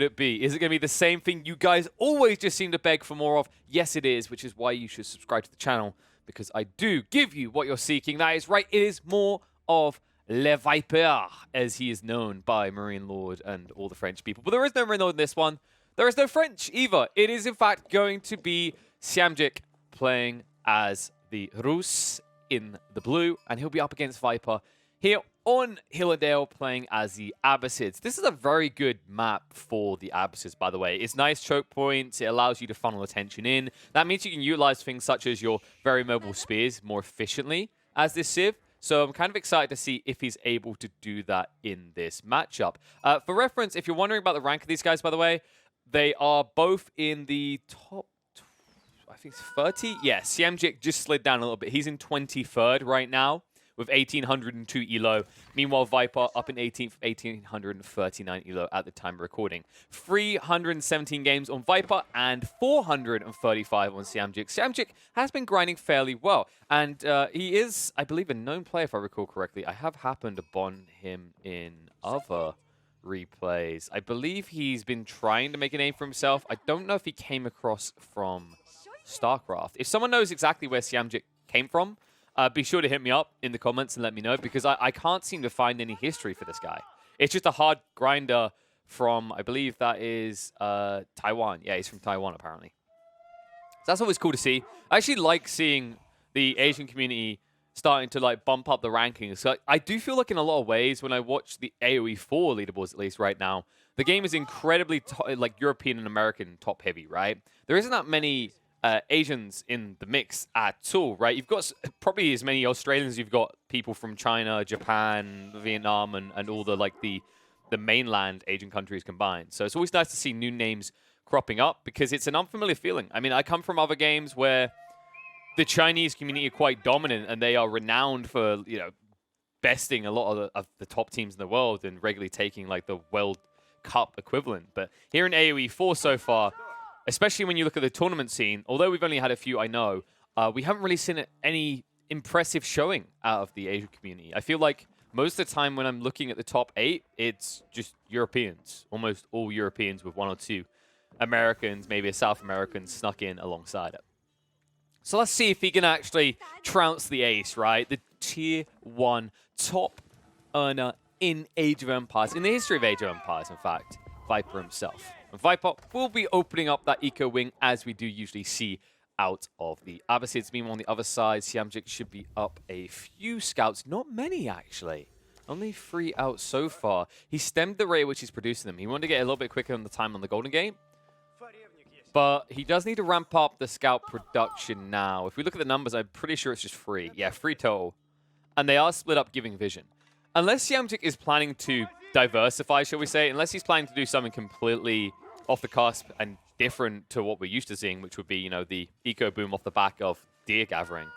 it be? Is it going to be the same thing you guys always just seem to beg for more of? Yes, it is, which is why you should subscribe to the channel, because I do give you what you're seeking. That is right, it is more of Le Viper, as he is known by Marine Lord and all the French people. But there is no Marine Lord in this one. There is no French either. It is, in fact, going to be Siamjik playing as the Rus in the blue, and he'll be up against Viper here on Hillandale playing as the Abbasids. This is a very good map for the Abbasids, by the way. It's nice choke points. It allows you to funnel attention in. That means you can utilize things such as your very mobile spears more efficiently as this Civ. So I'm kind of excited to see if he's able to do that in this matchup. For reference, if you're wondering about the rank of these guys, by the way, they are both in the top, I think it's 30? Yeah, Siamjik just slid down a little bit. He's in 23rd right now with 1,802 elo. Meanwhile, Viper up in 18th, 1,839 elo at the time of recording. 317 games on Viper and 435 on Siamjik. Siamjik has been grinding fairly well, and he is, I believe, a known player, if I recall correctly. I have happened upon him in other replays. I believe he's been trying to make a name for himself. I don't know if he came across from StarCraft. If someone knows exactly where Siamjik came from, be sure to hit me up in the comments and let me know, because I can't seem to find any history for this guy. It's just a hard grinder from, I believe that is Taiwan. Yeah, he's from Taiwan, apparently. So that's always cool to see. I actually like seeing the Asian community starting to like bump up the rankings. So I do feel like in a lot of ways, when I watch the AoE 4 leaderboards, at least right now, the game is incredibly like European and American top heavy, right? There isn't that many Asians in the mix at all, right? You've got probably as many Australians as you've got people from China, Japan, Vietnam, and all the like the mainland Asian countries combined. So it's always nice to see new names cropping up, because it's an unfamiliar feeling. I mean, I come from other games where the Chinese community are quite dominant, and they are renowned for, you know, besting a lot of the top teams in the world and regularly taking like the World Cup equivalent. But here in AoE 4 so far, especially when you look at the tournament scene, although we've only had a few, I know, we haven't really seen any impressive showing out of the Asian community. I feel like most of the time when I'm looking at the top 8, it's just Europeans, almost all Europeans, with 1 or 2 Americans, maybe a South American snuck in alongside it. So let's see if he can actually trounce the ace, right? The tier 1 top earner in Age of Empires, in the history of Age of Empires, in fact, Viper himself. And Viper will be opening up that eco wing, as we do usually see out of the Abbasids. Meanwhile, on the other side, Siamjik should be up a few scouts. Not many, actually. Only 3 out so far. He stemmed the rate at which he's producing them. He wanted to get a little bit quicker on the time on the Golden Gate. But he does need to ramp up the scout production now. If we look at the numbers, I'm pretty sure it's just 3. Yeah, 3 total. And they are split up giving vision. Unless Siamjik is planning to diversify, shall we say, unless he's planning to do something completely off the cusp and different to what we're used to seeing, which would be, you know, the eco boom off the back of deer gathering.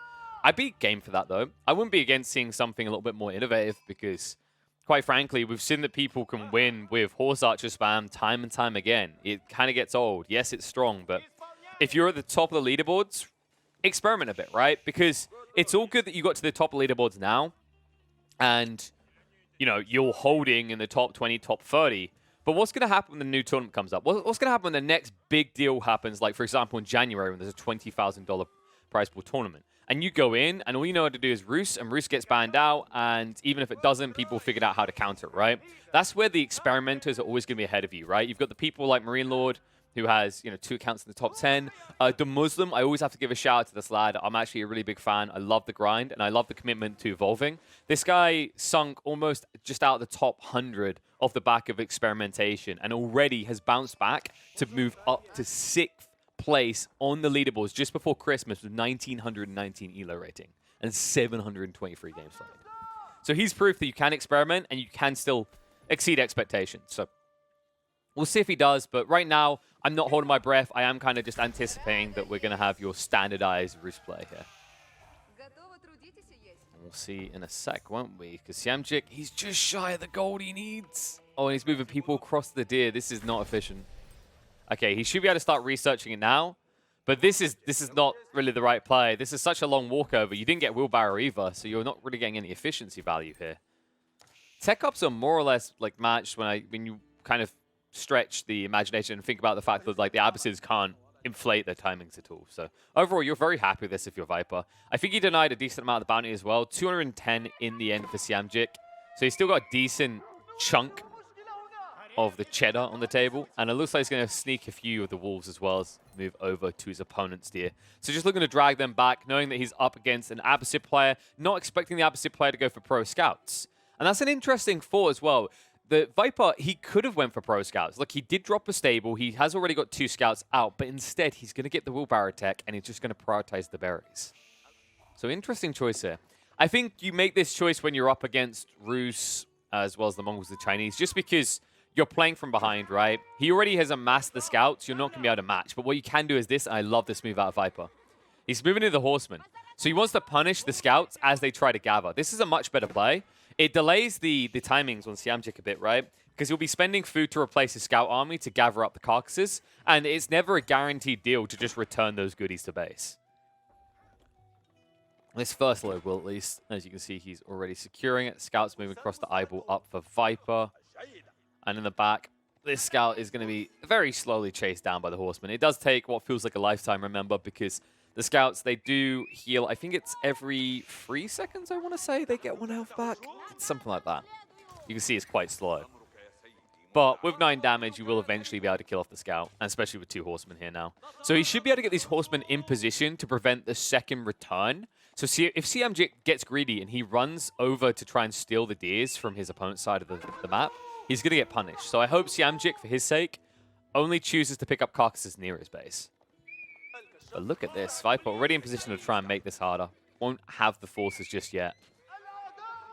I'd be game for that, though. I wouldn't be against seeing something a little bit more innovative, because, quite frankly, we've seen that people can win with horse archer spam time and time again. It kind of gets old. Yes, it's strong, but if you're at the top of the leaderboards, experiment a bit, right? Because it's all good that you got to the top of the leaderboards now, and, you know, you're holding in the top 20, top 30. But what's going to happen when the new tournament comes up? What's going to happen when the next big deal happens, like, for example, in January, when there's a $20,000 prize pool tournament? And you go in, and all you know how to do is Rus, and Rus gets banned out, and even if it doesn't, people figured out how to counter it, right? That's where the experimenters are always going to be ahead of you, right? You've got the people like Marine Lord, who has, you know, 2 accounts in the top 10. The Muslim, I always have to give a shout out to this lad. I'm actually a really big fan. I love the grind, and I love the commitment to evolving. This guy sunk almost just out of the top 100 off the back of experimentation, and already has bounced back to move up to 6th place on the leaderboards just before Christmas with 1,919 elo rating and 723 games played. So he's proof that you can experiment and you can still exceed expectations. So we'll see if he does, but right now, I'm not holding my breath. I am kind of just anticipating that we're going to have your standardized Rus play here. We'll see in a sec, won't we? Because Siamjik, he's just shy of the gold he needs. Oh, and he's moving people across the deer. This is not efficient. Okay, he should be able to start researching it now, but this is not really the right play. This is such a long walkover. You didn't get wheelbarrow either, so you're not really getting any efficiency value here. Tech ups are more or less like matched when you kind of stretch the imagination and think about the fact that like the Abysses can't inflate their timings at all. So overall, you're very happy with this if you're Viper. I think he denied a decent amount of the bounty as well. 210 in the end for Siamjik. So he's still got a decent chunk of the cheddar on the table. And it looks like he's going to sneak a few of the wolves as well as move over to his opponent's deer. So just looking to drag them back, knowing that he's up against an Abyssid player, not expecting the Abyssid player to go for pro scouts. And that's an interesting thought as well. The Viper, he could have went for pro scouts. Look, he did drop a stable. He has already got 2 scouts out, but instead he's going to get the wheelbarrow tech and he's just going to prioritize the berries. So interesting choice here. I think you make this choice when you're up against Rus as well as the Mongols, the Chinese, just because you're playing from behind, right? He already has amassed the scouts. You're not going to be able to match. But what you can do is this, and I love this move out of Viper. He's moving into the Horseman. So he wants to punish the scouts as they try to gather. This is a much better play. It delays the timings on Siamjik a bit, right? Because he'll be spending food to replace his scout army to gather up the carcasses. And it's never a guaranteed deal to just return those goodies to base. This first load will, at least. As you can see, he's already securing it. Scouts moving across the eyeball up for Viper. And in the back, this scout is going to be very slowly chased down by the horseman. It does take what feels like a lifetime, remember, because the scouts, they do heal. I think it's every 3 seconds, I want to say, they get 1 health back. It's something like that. You can see it's quite slow. But with 9 damage, you will eventually be able to kill off the scout, and especially with 2 horsemen here now. So he should be able to get these horsemen in position to prevent the second return. So if Siamjik gets greedy and he runs over to try and steal the deers from his opponent's side of the map, he's going to get punished. So I hope Siamjik, for his sake, only chooses to pick up carcasses near his base. But look at this. Viper already in position to try and make this harder. Won't have the forces just yet.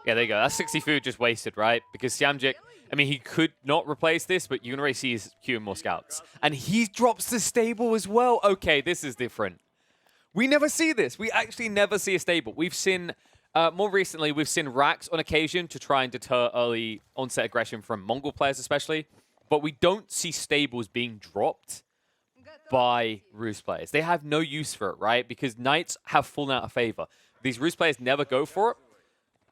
Yeah, there you go. That's 60 food just wasted, right? Because Siamjik, I mean, he could not replace this, but you can already see he's queuing more scouts. And he drops the stable as well. Okay, this is different. We never see this. We actually never see a stable. We've seen... more recently, we've seen racks on occasion to try and deter early onset aggression from Mongol players especially, but we don't see stables being dropped by Rus players. They have no use for it, right? Because knights have fallen out of favor. These Rus players never go for it,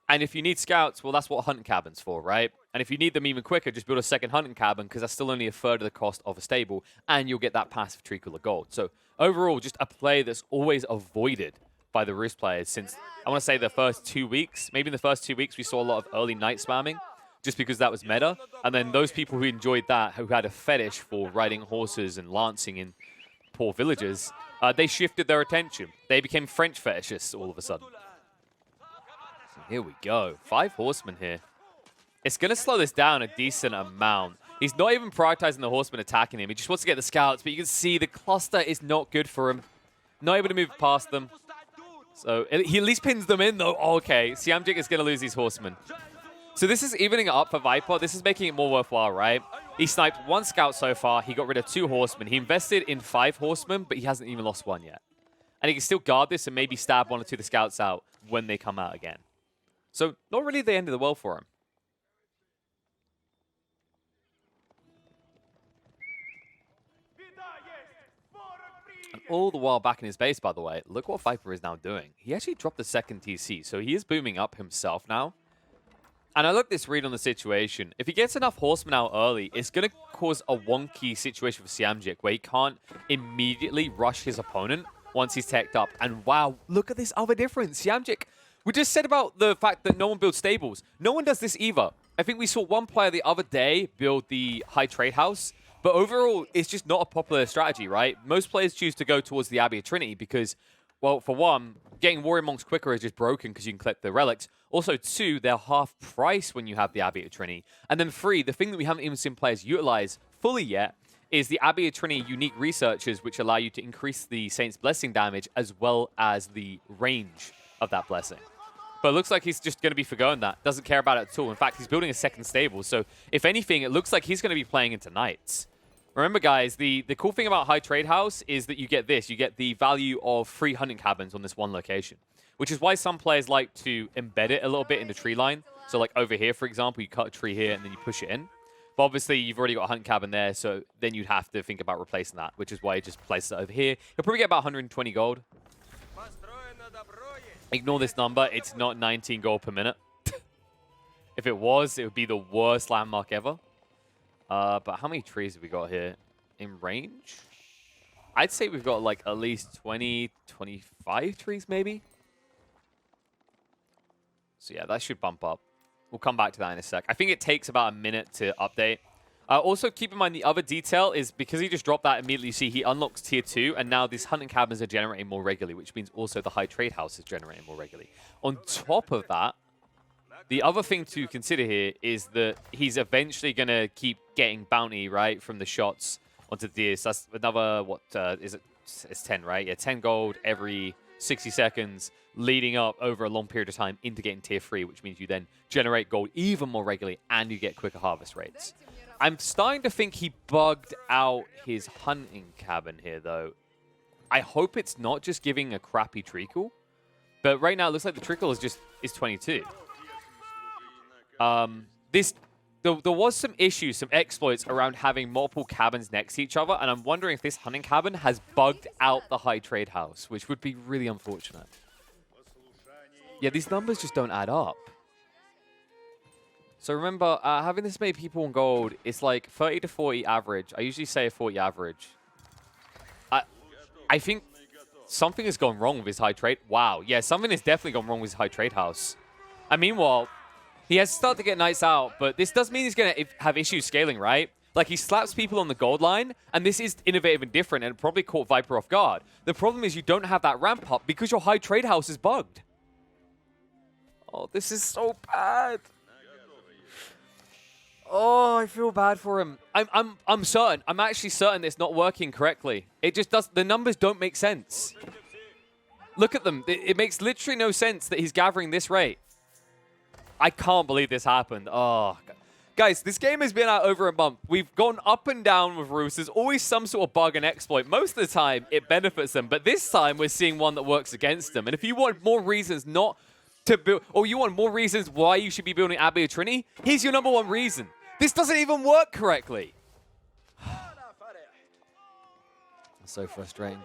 and if you need scouts, well, that's what hunting cabin's for, right? And if you need them even quicker, just build a second hunting cabin, because that's still only a third of the cost of a stable, and you'll get that passive treacle of gold. So overall, just a play that's always avoided by the Rus players since, I want to say, the first 2 weeks. Maybe in the first 2 weeks, we saw a lot of early night spamming, just because that was meta. And then those people who enjoyed that, who had a fetish for riding horses and lancing in poor villages, they shifted their attention. They became French fetishists all of a sudden. So here we go. 5 horsemen here. It's going to slow this down a decent amount. He's not even prioritizing the horsemen attacking him. He just wants to get the scouts, but you can see the cluster is not good for him. Not able to move past them. So he at least pins them in, though. Oh, okay, Siamjik is going to lose these horsemen. So this is evening it up for Viper. This is making it more worthwhile, right? He sniped 1 scout so far. He got rid of 2 horsemen. He invested in 5 horsemen, but he hasn't even lost 1 yet. And he can still guard this and maybe stab 1 or 2 of the scouts out when they come out again. So not really the end of the world for him. And all the while back in his base, by the way, look what Viper is now doing. He actually dropped the second TC, so he is booming up himself now. And I look this read on the situation. If he gets enough horsemen out early, it's going to cause a wonky situation for Siamjik, where he can't immediately rush his opponent once he's teched up. And wow, look at this other difference. Siamjik, we just said about the fact that no one builds stables. No one does this either. I think we saw one player the other day build the high trade house. But overall, it's just not a popular strategy, right? Most players choose to go towards the Abbey of Trinity because, well, for one, getting Warrior Monks quicker is just broken because you can collect the relics. Also, 2, they're half price when you have the Abbey of Trinity. And then 3, the thing that we haven't even seen players utilize fully yet is the Abbey of Trinity unique researchers, which allow you to increase the Saint's Blessing damage as well as the range of that blessing. But it looks like he's just going to be forgoing that. Doesn't care about it at all. In fact, he's building a second stable. So if anything, it looks like he's going to be playing into Knights. Remember, guys, the cool thing about High Trade House is that you get this. You get the value of 3 hunting cabins on this one location, which is why some players like to embed it a little bit in the tree line. So like over here, for example, you cut a tree here and then you push it in. But obviously, you've already got a hunting cabin there, so then you'd have to think about replacing that, which is why he just places it over here. He'll probably get about 120 gold. Ignore this number. It's not 19 gold per minute. If it was, it would be the worst landmark ever. But how many trees have we got here? In range? I'd say we've got like at least 20, 25 trees maybe. So yeah, that should bump up. We'll come back to that in a sec. I think it takes about a minute to update. Also, keep in mind the other detail is because he just dropped that immediately, you see he unlocks tier 2, and now these hunting cabins are generating more regularly, which means also the high trade house is generating more regularly. On top of that, the other thing to consider here is that he's eventually going to keep getting bounty, right, from the shots onto the. So that's another, what is it? It's 10, right? Yeah, 10 gold every 60 seconds leading up over a long period of time into getting tier 3, which means you then generate gold even more regularly and you get quicker harvest rates. I'm starting to think he bugged out his hunting cabin here, though. I hope it's not just giving a crappy treacle, but right now it looks like the trickle is 22. There was some issues, some exploits around having multiple cabins next to each other, and I'm wondering if this hunting cabin has bugged out the high trade house, which would be really unfortunate. Yeah, these numbers just don't add up. So remember, having this many people on gold, it's like 30 to 40 average. I usually say a 40 average. I think something has gone wrong with his high trade. Wow, yeah, something has definitely gone wrong with his high trade house. Meanwhile, he has started to get nights out, but this does mean he's going to have issues scaling, right? Like, he slaps people on the gold line, and this is innovative and different, and it probably caught Viper off guard. The problem is you don't have that ramp up because your high trade house is bugged. Oh, this is so bad. Oh, I feel bad for him. I'm certain. I'm actually certain it's not working correctly. It just does. The numbers don't make sense. Look at them. It makes literally no sense that he's gathering this rate. I can't believe this happened. Oh, guys, this game has been out over a month. We've gone up and down with Roos. There's always some sort of bug and exploit. Most of the time, it benefits them. But this time, we're seeing one that works against them. And if you want more reasons not to build, or you want more reasons why you should be building Abbey of Trinity, here's your #1 reason. This doesn't even work correctly. That's so frustrating.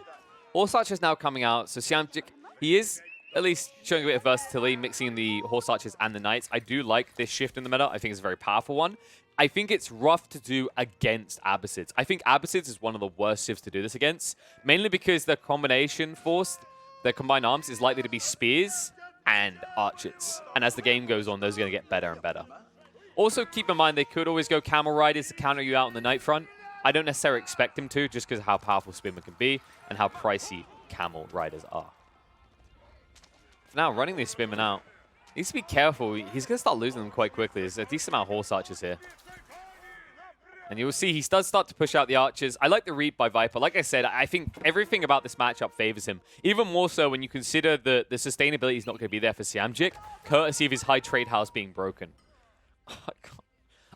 Horse Archer is now coming out. So Siamjik, he is at least showing a bit of versatility, mixing the Horse Archers and the Knights. I do like this shift in the meta. I think it's a very powerful one. I think it's rough to do against Abbasids. I think Abbasids is one of the worst civs to do this against, mainly because their combination force, their combined arms, is likely to be spears and archers. And as the game goes on, those are going to get better and better. Also, keep in mind, they could always go Camel Riders to counter you out on the Knight front. I don't necessarily expect him to, just because of how powerful Spearman can be and how pricey Camel Riders are. For now, running these Spearmen out, needs to be careful. He's going to start losing them quite quickly. There's a decent amount of Horse Archers here. And you'll see he does start to push out the Archers. I like the read by Viper. Like I said, I think everything about this matchup favors him. Even more so when you consider the sustainability is not going to be there for Siamjik, courtesy of his high trade house being broken.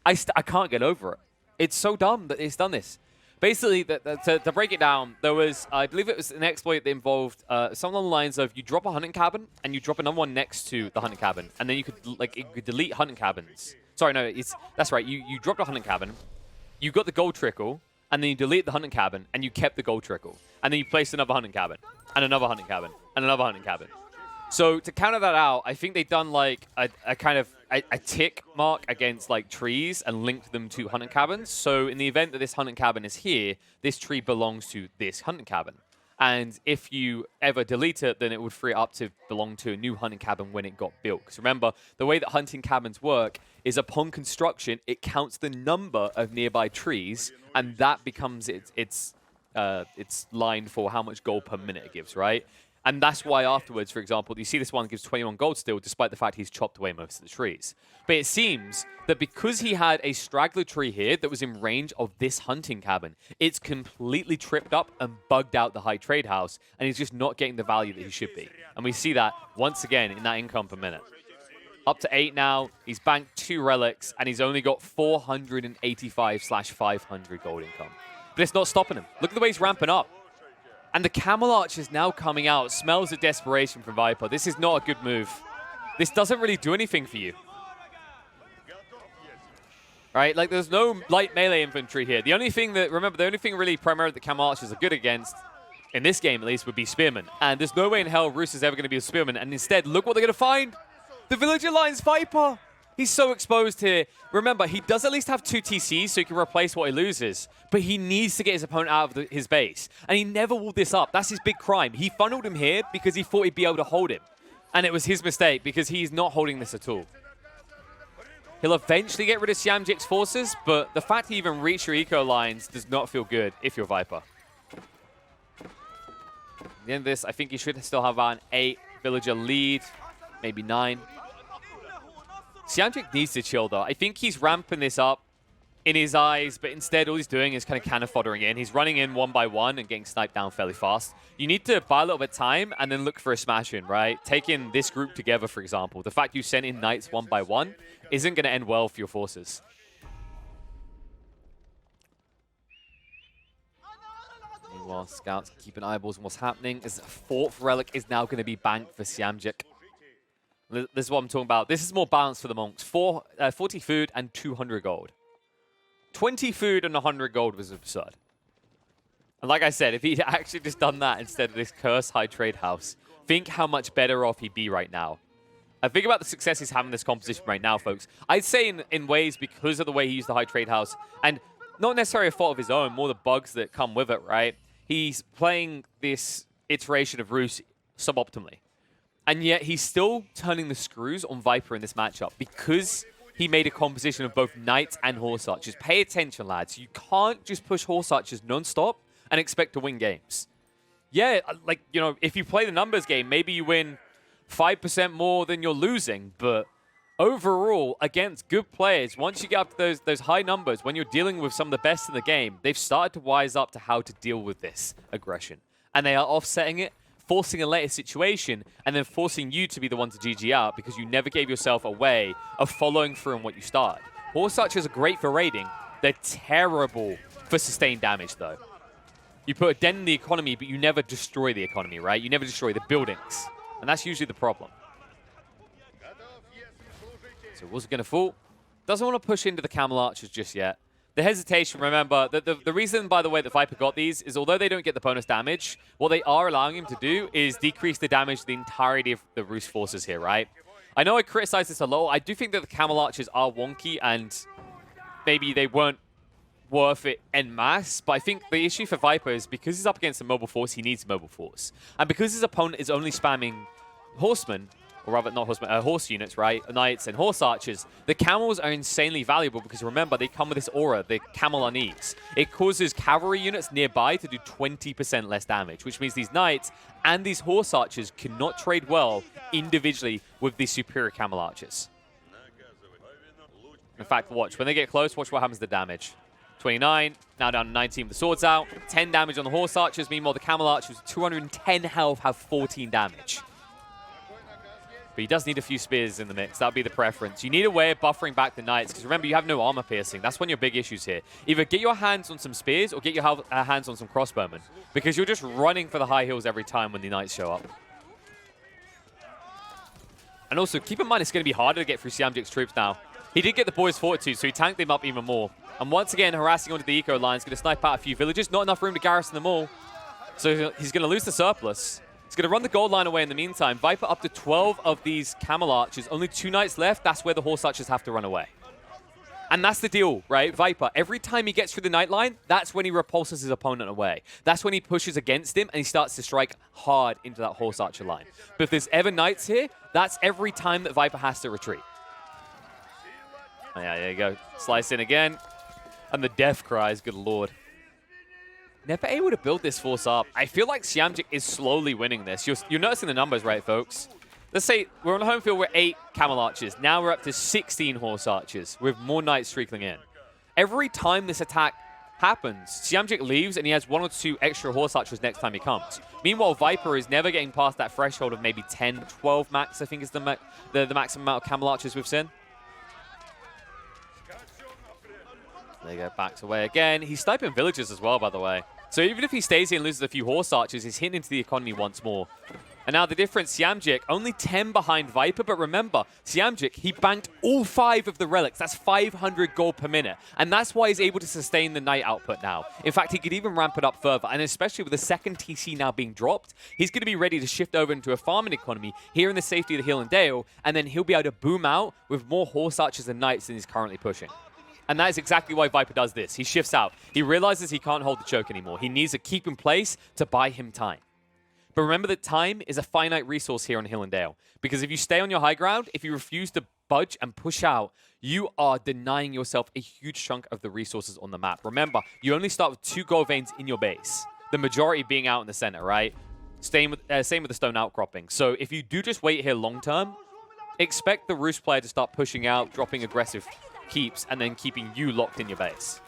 I can't get over it. It's so dumb that it's done this. Basically, to break it down, there was, I believe it was an exploit that involved something along the lines of you drop a hunting cabin and you drop another one next to the hunting cabin, and then you could delete hunting cabins. Sorry, no, that's right. You dropped a hunting cabin, you got the gold trickle, and then you delete the hunting cabin and you kept the gold trickle, and then you placed another hunting cabin and another hunting cabin and another hunting cabin. So to counter that out, I think they've done like a kind of a tick mark against like trees and linked them to hunting cabins. So in the event that this hunting cabin is here, this tree belongs to this hunting cabin. And if you ever delete it, then it would free it up to belong to a new hunting cabin when it got built. Because remember, the way that hunting cabins work is upon construction, it counts the number of nearby trees, and that becomes its line for how much gold per minute it gives, right? And that's why afterwards, for example, you see this one gives 21 gold still, despite the fact he's chopped away most of the trees. But it seems that because he had a straggler tree here that was in range of this hunting cabin, it's completely tripped up and bugged out the high trade house, and he's just not getting the value that he should be. And we see that once again in that income per minute. Up to 8 now, he's banked 2 relics, and he's only got 485/500 gold income. But it's not stopping him. Look at the way he's ramping up. And the Camel Arch is now coming out. Smells of desperation from Viper. This is not a good move. This doesn't really do anything for you. Right? Like, there's no light melee infantry here. The only thing that, remember, the only thing really primarily that Camel Archers are good against, in this game at least, would be Spearmen. And there's no way in hell Roos is ever going to be a Spearman. And instead, look what they're going to find. The Village Alliance Viper. He's so exposed here. Remember, he does at least have 2 TCs so he can replace what he loses. But he needs to get his opponent out of his base. And he never walled this up. That's his big crime. He funneled him here because he thought he'd be able to hold him. And it was his mistake because he's not holding this at all. He'll eventually get rid of Siamjik's forces, but the fact he even reached your eco lines does not feel good if you're Viper. At the end of this, I think you should still have an 8 villager lead, maybe 9. Siamjik needs to chill, though. I think he's ramping this up in his eyes, but instead all he's doing is kind of cannon foddering in. He's running in 1 by 1 and getting sniped down fairly fast. You need to buy a little bit of time and then look for a smash in, right? Taking this group together, for example. The fact you sent in knights 1 by 1 isn't going to end well for your forces. Meanwhile, scouts keeping eyeballs on what's happening. As a 4th relic is now going to be banked for Siamjik. This is what I'm talking about. This is more balanced for the monks. 40 food and 200 gold. 20 food and 100 gold was absurd. And like I said, if he'd actually just done that instead of this cursed high trade house, think how much better off he'd be right now. I think about the success he's having in this composition right now, folks. I'd say in ways because of the way he used the high trade house, and not necessarily a fault of his own, more the bugs that come with it, right? He's playing this iteration of Roos suboptimally. And yet he's still turning the screws on Viper in this matchup because he made a composition of both Knights and Horse Archers. Pay attention, lads. You can't just push Horse Archers non-stop and expect to win games. Yeah, like, you know, if you play the numbers game, maybe you win 5% more than you're losing. But overall, against good players, once you get up to those high numbers, when you're dealing with some of the best in the game, they've started to wise up to how to deal with this aggression. And they are offsetting it, forcing a later situation, and then forcing you to be the one to GG out because you never gave yourself a way of following through on what you started. Horse Archers are great for raiding. They're terrible for sustained damage, though. You put a dent in the economy, but you never destroy the economy, right? You never destroy the buildings. And that's usually the problem. So was it going to fall? Doesn't want to push into the Camel Archers just yet. The hesitation, remember, the reason, by the way, that Viper got these is although they don't get the bonus damage, what they are allowing him to do is decrease the damage to the entirety of the Roos forces here, right? I know I criticize this a lot. I do think that the Camel Archers are wonky and maybe they weren't worth it en masse, but I think the issue for Viper is because he's up against a mobile force, he needs a mobile force. And because his opponent is only spamming horsemen, or rather, not horsemen, horse units, right? Knights and horse archers. The camels are insanely valuable because, remember, they come with this aura, the camel unease. It causes cavalry units nearby to do 20% less damage, which means these knights and these horse archers cannot trade well individually with these superior camel archers. In fact, watch. When they get close, watch what happens to the damage. 29, now down to 19 with the swords out. 10 damage on the horse archers. Meanwhile, the camel archers with 210 health have 14 damage. But he does need a few spears in the mix. That would be the preference. You need a way of buffering back the knights, because remember, you have no armor piercing. That's one of your big issues here. Either get your hands on some spears or get your hands on some crossbowmen, because you're just running for the high hills every time when the knights show up. And also, keep in mind, it's going to be harder to get through Siamjik's troops now. He did get the boys' fortitude, so he tanked them up even more. And once again, harassing onto the eco lines, going to snipe out a few villages. Not enough room to garrison them all. So he's going to lose the surplus. He's going to run the gold line away in the meantime. Viper up to 12 of these camel archers. Only 2 knights left. That's where the horse archers have to run away. And that's the deal, right? Viper, every time he gets through the knight line, that's when he repulses his opponent away. That's when he pushes against him and he starts to strike hard into that horse archer line. But if there's ever knights here, that's every time that Viper has to retreat. Oh, yeah, there you go. Slice in again. And the death cries, good lord. Never able to build this force up. I feel like Siamjik is slowly winning this. You're noticing the numbers, right, folks? Let's say we're on the home field, we're 8 camel archers. Now we're up to 16 horse archers with more knights trickling in. Every time this attack happens, Siamjik leaves and he has 1 or 2 extra horse archers next time he comes. Meanwhile, Viper is never getting past that threshold of maybe 10, 12 max, I think is the maximum amount of camel archers we've seen. There you go, backs away again. He's sniping villages as well, by the way. So even if he stays here and loses a few horse archers, he's hitting into the economy once more. And now the difference, Siamjik, only 10 behind Viper, but remember, Siamjik, he banked all 5 of the relics. That's 500 gold per minute. And that's why he's able to sustain the Knight output now. In fact, he could even ramp it up further. And especially with the second TC now being dropped, he's going to be ready to shift over into a farming economy here in the safety of the Hill and Dale, and then he'll be able to boom out with more Horse Archers and Knights than he's currently pushing. And that is exactly why Viper does this. He shifts out. He realizes he can't hold the choke anymore. He needs to keep in place to buy him time. But remember that time is a finite resource here on Hill and Dale. Because if you stay on your high ground, if you refuse to budge and push out, you are denying yourself a huge chunk of the resources on the map. Remember, you only start with 2 gold veins in your base. The majority being out in the center, right? Same with the stone outcropping. So if you do just wait here long term, expect the Roost player to start pushing out, dropping aggressive keeps, and then keeping you locked in your base.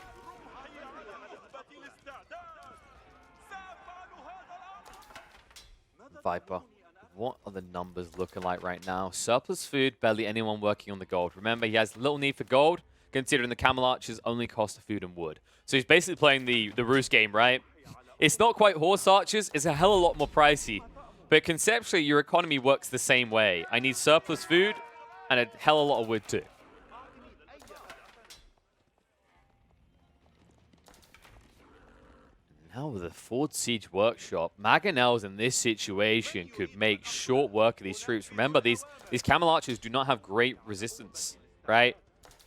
Viper, what are the numbers looking like right now? Surplus food, barely anyone working on the gold. Remember, he has little need for gold, considering the Camel Archers only cost food and wood. So he's basically playing the Roost game, right? It's not quite Horse Archers, it's a hell of a lot more pricey. But conceptually, your economy works the same way. I need surplus food and a hell of a lot of wood too. Now with the Ford Siege Workshop, Mangonels in this situation could make short work of these troops. Remember, these Camel Archers do not have great resistance, right?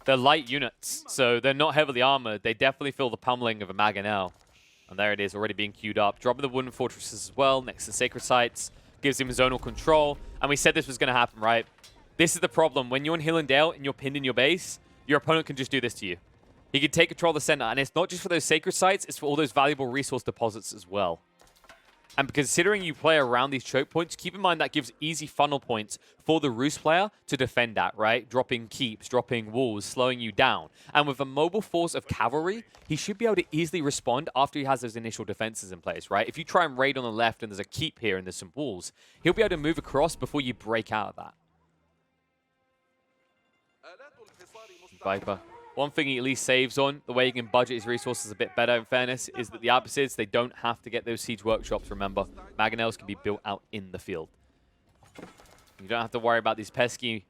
They're light units, so they're not heavily armored. They definitely feel the pummeling of a Mangonel. And there it is, already being queued up. Dropping the Wooden Fortresses as well, next to Sacred Sites. Gives him zonal control. And we said this was going to happen, right? This is the problem. When you're in Hill and Dale and you're pinned in your base, your opponent can just do this to you. He can take control of the center, and it's not just for those sacred sites, it's for all those valuable resource deposits as well. And considering you play around these choke points, keep in mind that gives easy funnel points for the Roost player to defend at, right? Dropping keeps, dropping walls, slowing you down. And with a mobile force of cavalry, he should be able to easily respond after he has those initial defenses in place, right? If you try and raid on the left and there's a keep here and there's some walls, he'll be able to move across before you break out of that. Viper. One thing he at least saves on, the way he can budget his resources a bit better, in fairness, is that the opposites, they don't have to get those siege workshops, remember. Mangonels can be built out in the field. You don't have to worry about these pesky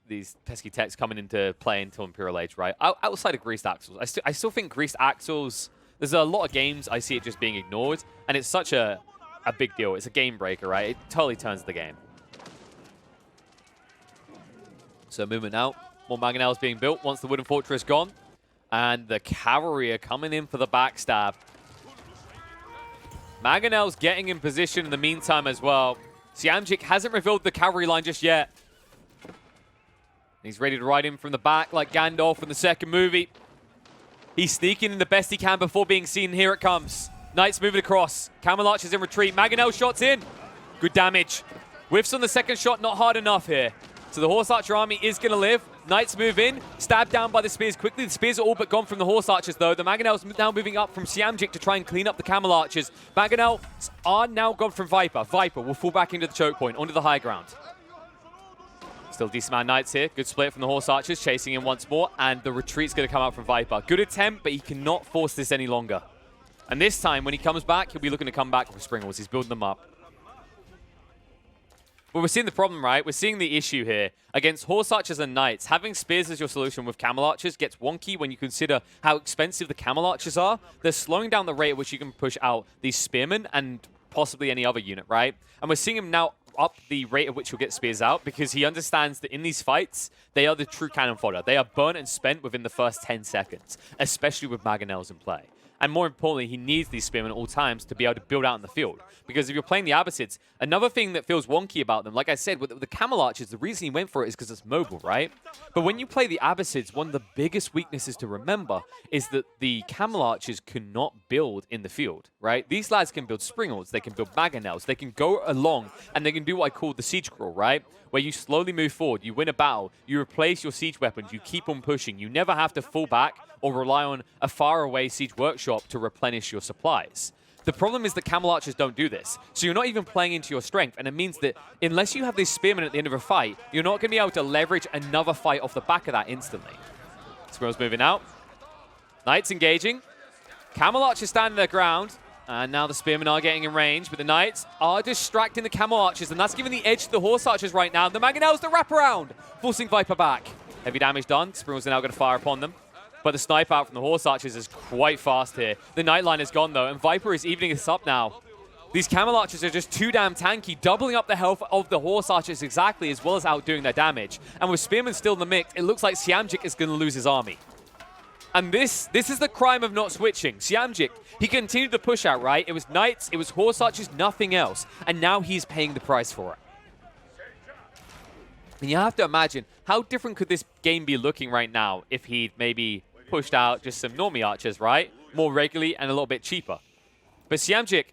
techs coming into play until Imperial Age, right? Outside of Greased Axles, I still think Greased Axles, there's a lot of games I see it just being ignored, and it's such a big deal. It's a game breaker, right? It totally turns the game. So movement out. More Mangonels being built once the Wooden Fortress gone. And the cavalry are coming in for the backstab. Mangonels getting in position in the meantime as well. Siamjik hasn't revealed the cavalry line just yet. He's ready to ride in from the back like Gandalf in the second movie. He's sneaking in the best he can before being seen. Here it comes. Knights moving across. Camel Archers in retreat. Mangonel shots in. Good damage. Whiffs on the second shot, not hard enough here. So the Horse Archer army is going to live. Knights move in, stabbed down by the spears quickly. The spears are all but gone from the Horse Archers, though. The Mangonels now moving up from Siamjik to try and clean up the Camel Archers. Mangonels are now gone from Viper. Viper will fall back into the choke point, onto the high ground. Still decent amount of Knights here. Good split from the Horse Archers, chasing him once more. And the retreat's going to come out from Viper. Good attempt, but he cannot force this any longer. And this time, when he comes back, he'll be looking to come back with Springles. He's building them up. But we're seeing the problem, right? We're seeing the issue here. Against Horse Archers and Knights, having Spears as your solution with Camel Archers gets wonky when you consider how expensive the Camel Archers are. They're slowing down the rate at which you can push out these Spearmen and possibly any other unit, right? And we're seeing him now up the rate at which he'll get Spears out because he understands that in these fights, they are the true cannon fodder. They are burnt and spent within the first 10 seconds, especially with Mangonels in play. And more importantly, he needs these Spearmen at all times to be able to build out in the field. Because if you're playing the Abbasids, another thing that feels wonky about them, like I said, with the Camel Archers, the reason he went for it is because it's mobile, right? But when you play the Abbasids, one of the biggest weaknesses to remember is that the Camel Archers cannot build in the field, right? These lads can build Springles, they can build Mangonels, they can go along, and they can do what I call the Siege Crawl, right? Where you slowly move forward, you win a battle, you replace your siege weapons, you keep on pushing, you never have to fall back or rely on a faraway siege workshop to replenish your supplies. The problem is that Camel Archers don't do this, so you're not even playing into your strength, and it means that unless you have this Spearman at the end of a fight, you're not going to be able to leverage another fight off the back of that instantly. Squirrel's moving out. Knights engaging. Camel Archers standing their ground, And now the Spearmen are getting in range, but the Knights are distracting the Camel Archers, and that's giving the edge to the Horse Archers right now. The Mangonels, the wraparound, forcing Viper back. Heavy damage done. Spearmen are now going to fire upon them. But the snipe out from the Horse Archers is quite fast here. The Nightline is gone, though, and Viper is evening this up now. These Camel Archers are just too damn tanky, doubling up the health of the Horse Archers exactly, as well as outdoing their damage. And with Spearmen still in the mix, it looks like Siamjik is going to lose his army. And this is the crime of not switching. Siamjik, he continued to push out, right? It was Knights, it was Horse Archers, nothing else. And now he's paying the price for it. And you have to imagine, how different could this game be looking right now if he'd maybe pushed out just some normie archers, right? More regularly and a little bit cheaper. But Siamjik,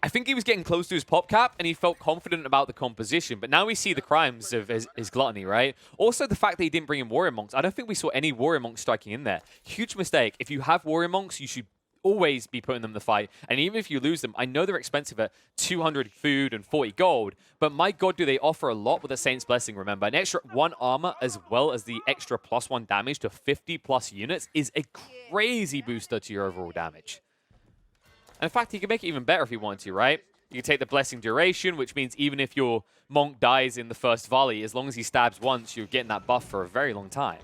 I think he was getting close to his pop cap and he felt confident about the composition. But now we see the crimes of his gluttony, right? Also, the fact that he didn't bring in Warrior Monks. I don't think we saw any Warrior Monks striking in there. Huge mistake. If you have Warrior Monks, you should always be putting them in the fight. And even if you lose them, I know they're expensive at 200 food and 40 gold. But my god, do they offer a lot with the Saint's Blessing, remember. An extra 1 armor as well as the extra +1 damage to 50+ units is a crazy booster to your overall damage. And in fact, he can make it even better if he wanted to, right? You can take the Blessing Duration, which means even if your Monk dies in the first volley, as long as he stabs once, you're getting that buff for a very long time.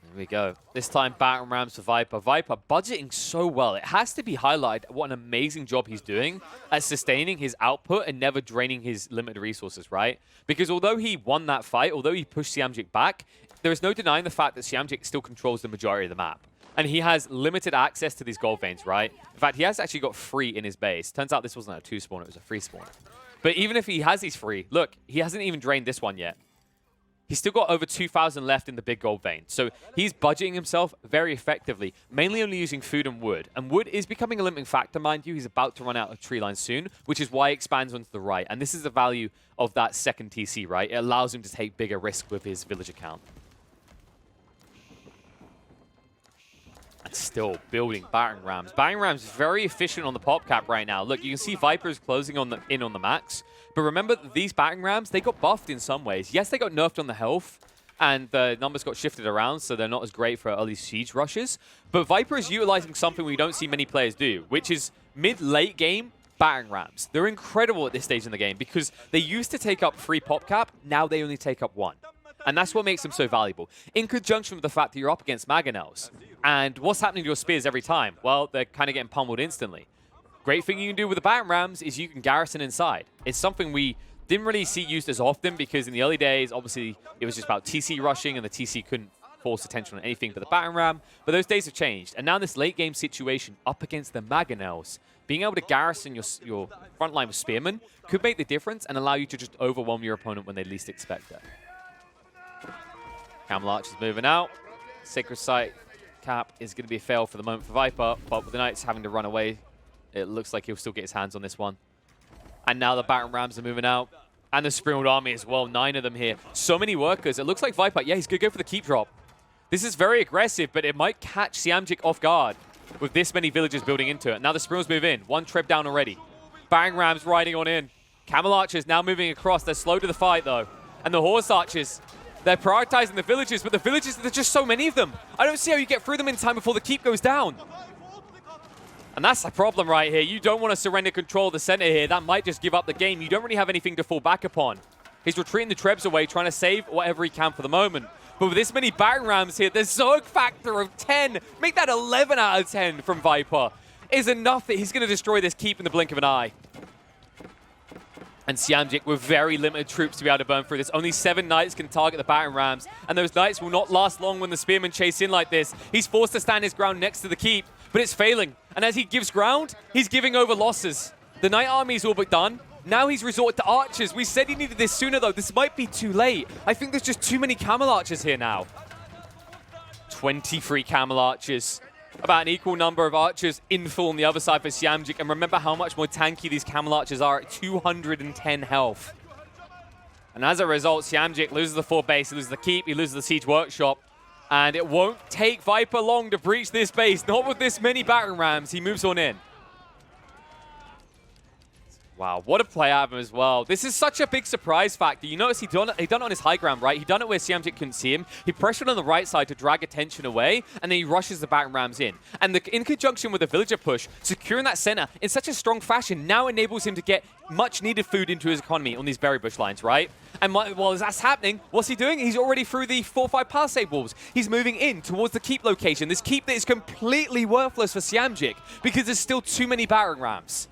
There we go. This time, Battering Rams for Viper. Viper budgeting so well. It has to be highlighted what an amazing job he's doing at sustaining his output and never draining his limited resources, right? Because although he won that fight, although he pushed Siamjik back, there is no denying the fact that Siamjik still controls the majority of the map. And he has limited access to these gold veins, right? In fact, he has actually got 3 in his base. Turns out this wasn't a 2 spawn, it was a 3 spawn. But even if he has these 3, look, he hasn't even drained this one yet. He's still got over 2,000 left in the big gold vein. So he's budgeting himself very effectively, mainly only using food and wood. And wood is becoming a limiting factor, mind you. He's about to run out of tree line soon, which is why he expands onto the right. And this is the value of that second TC, right? It allows him to take bigger risk with his village account. And still building Battering Rams. Battering Rams is very efficient on the pop cap right now. Look, you can see Viper's closing on in on the max. But remember, these Battering Rams, they got buffed in some ways. Yes, they got nerfed on the health, and the numbers got shifted around, so they're not as great for early siege rushes. But Viper is utilizing something we don't see many players do, which is mid-late game Battering Rams. They're incredible at this stage in the game because they used to take up 3 pop cap, now they only take up 1. And that's what makes them so valuable. In conjunction with the fact that you're up against Mangonels. And what's happening to your spears every time? Well, they're kind of getting pummeled instantly. Great thing you can do with the Battering Rams is you can garrison inside. It's something we didn't really see used as often because in the early days, obviously, it was just about TC rushing and the TC couldn't force attention on anything but the Battering Ram. But those days have changed. And now this late game situation up against the Mangonels, being able to garrison your front line with Spearmen could make the difference and allow you to just overwhelm your opponent when they least expect it. Camel Arch is moving out. Sacred Site cap is going to be a fail for the moment for Viper, but with the Knights having to run away, it looks like he'll still get his hands on this one. And now the Battering Rams are moving out. And the Springald Army as well, 9 of them here. So many workers. It looks like Viper, yeah, he's going to go for the keep drop. This is very aggressive, but it might catch Siamjik off guard with this many villagers building into it. Now the Springals move in. 1 trip down already. Battering Rams riding on in. Camel Archers now moving across. They're slow to the fight, though. And the Horse Archers, they're prioritizing the villages, but the villages, there's just so many of them. I don't see how you get through them in time before the keep goes down. And that's the problem right here. You don't want to surrender control of the center here. That might just give up the game. You don't really have anything to fall back upon. He's retreating the Trebs away, trying to save whatever he can for the moment. But with this many Battering Rams here, the Zerg factor of 10, make that 11 out of 10 from Viper, is enough that he's going to destroy this keep in the blink of an eye. And Siamjik with very limited troops to be able to burn through this. Only 7 Knights can target the Battering Rams, and those Knights will not last long when the Spearmen chase in like this. He's forced to stand his ground next to the keep, but it's failing. And as he gives ground, he's giving over losses. The Knight army is all but done. Now he's resorted to Archers. We said he needed this sooner, though. This might be too late. I think there's just too many Camel Archers here now. 23 Camel Archers. About an equal number of archers in full on the other side for Siamjik. And remember how much more tanky these Camel Archers are at 210 health. And as a result, Siamjik loses the 4 base, he loses the keep, he loses the Siege Workshop. And it won't take Viper long to breach this base. Not with this many Battering Rams. He moves on in. Wow, what a play out of him as well. This is such a big surprise factor. You notice he done it on his high ground, right? He done it where Siamjik couldn't see him. He pressured on the right side to drag attention away, and then he rushes the battering rams in. And in conjunction with the villager push, securing that center in such a strong fashion now enables him to get much needed food into his economy on these berry bush lines, right? And while that's happening, what's he doing? He's already through the 4-5 palisade walls. He's moving in towards the keep location. This keep that is completely worthless for Siamjik because there's still too many battering rams.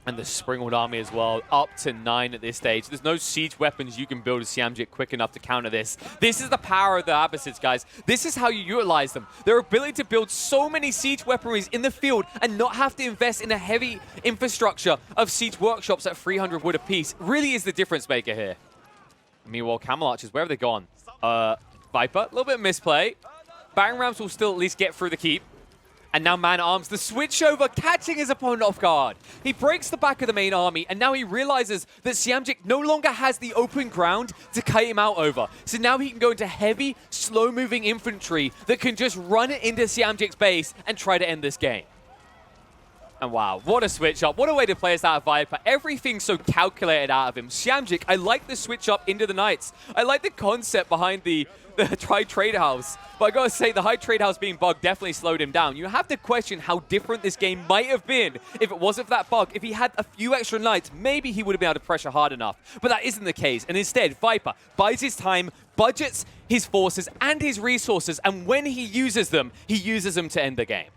And the Springald army as well, up to 9 at this stage. There's no siege weapons you can build as Siamjik quick enough to counter this. This is the power of the Abbasids, guys. This is how you utilize them. Their ability to build so many siege weaponries in the field and not have to invest in a heavy infrastructure of siege workshops at 300 wood apiece really is the difference maker here. Meanwhile, Camel Archers, where have they gone? Viper, a little bit of misplay. Battering rams will still at least get through the keep. And now man-arms, the switch over, catching his opponent off guard. He breaks the back of the main army, and now he realizes that Siamjik no longer has the open ground to kite him out over. So now he can go into heavy, slow-moving infantry that can just run it into Siamjik's base and try to end this game. And wow, what a switch up. What a way to play us out of Viper. Everything so calculated out of him. Siamjik, I like the switch up into the Knights. I like the concept behind the high trade house. But I gotta say, the high trade house being bugged definitely slowed him down. You have to question how different this game might have been if it wasn't for that bug. If he had a few extra Knights, maybe he would have been able to pressure hard enough. But that isn't the case. And instead, Viper buys his time, budgets his forces and his resources, and when he uses them to end the game.